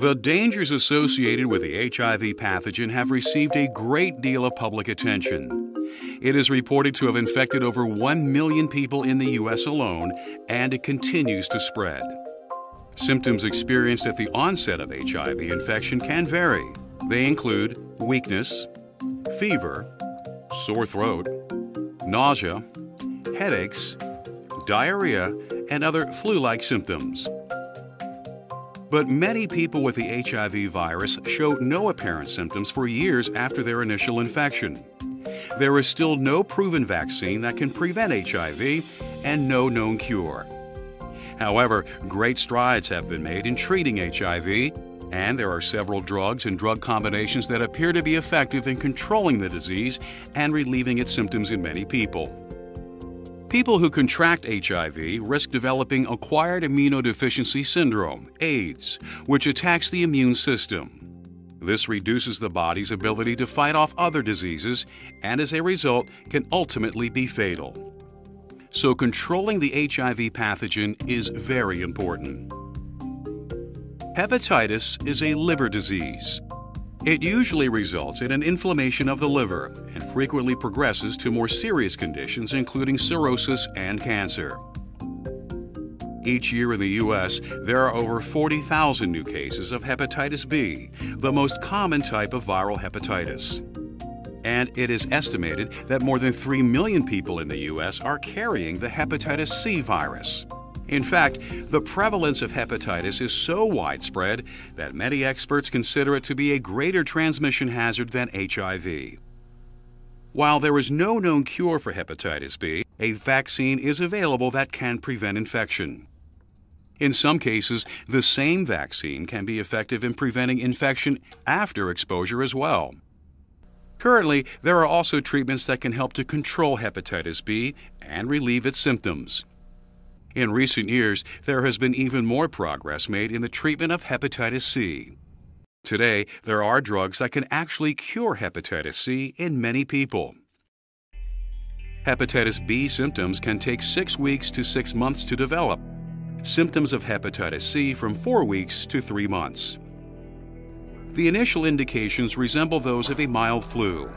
The dangers associated with the HIV pathogen have received a great deal of public attention. It is reported to have infected over 1 million people in the U.S. alone, and it continues to spread. Symptoms experienced at the onset of HIV infection can vary. They include weakness, fever, sore throat, nausea, headaches, diarrhea, and other flu-like symptoms. But many people with the HIV virus show no apparent symptoms for years after their initial infection. There is still no proven vaccine that can prevent HIV and no known cure. However, great strides have been made in treating HIV, and there are several drugs and drug combinations that appear to be effective in controlling the disease and relieving its symptoms in many people. People who contract HIV risk developing acquired immunodeficiency syndrome, AIDS, which attacks the immune system. This reduces the body's ability to fight off other diseases and, as a result, can ultimately be fatal. So controlling the HIV pathogen is very important. Hepatitis is a liver disease. It usually results in an inflammation of the liver and frequently progresses to more serious conditions, including cirrhosis and cancer. Each year in the U.S., there are over 40,000 new cases of hepatitis B, the most common type of viral hepatitis. And it is estimated that more than 3 million people in the U.S. are carrying the hepatitis C virus. In fact, the prevalence of hepatitis is so widespread that many experts consider it to be a greater transmission hazard than HIV. While there is no known cure for hepatitis B, a vaccine is available that can prevent infection. In some cases, the same vaccine can be effective in preventing infection after exposure as well. Currently, there are also treatments that can help to control hepatitis B and relieve its symptoms. In recent years, there has been even more progress made in the treatment of hepatitis C. Today, there are drugs that can actually cure hepatitis C in many people. Hepatitis B symptoms can take 6 weeks to 6 months to develop. Symptoms of hepatitis C from 4 weeks to 3 months. The initial indications resemble those of a mild flu.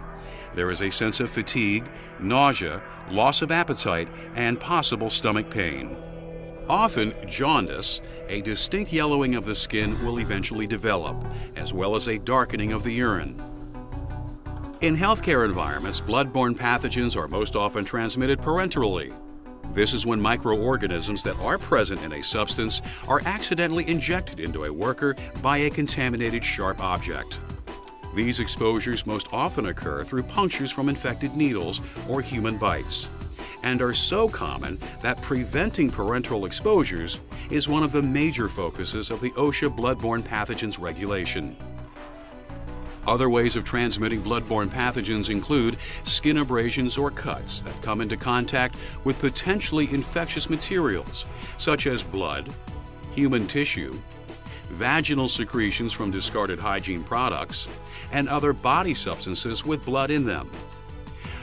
There is a sense of fatigue, nausea, loss of appetite, and possible stomach pain. Often, jaundice, a distinct yellowing of the skin, will eventually develop, as well as a darkening of the urine. In healthcare environments, blood-borne pathogens are most often transmitted parenterally. This is when microorganisms that are present in a substance are accidentally injected into a worker by a contaminated sharp object. These exposures most often occur through punctures from infected needles or human bites, and are so common that preventing parenteral exposures is one of the major focuses of the OSHA bloodborne pathogens regulation. Other ways of transmitting bloodborne pathogens include skin abrasions or cuts that come into contact with potentially infectious materials, such as blood, human tissue, vaginal secretions from discarded hygiene products, and other body substances with blood in them.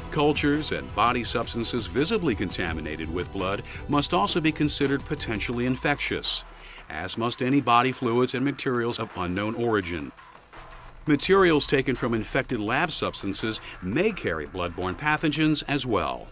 Cultures and body substances visibly contaminated with blood must also be considered potentially infectious, as must any body fluids and materials of unknown origin. Materials taken from infected lab substances may carry bloodborne pathogens as well.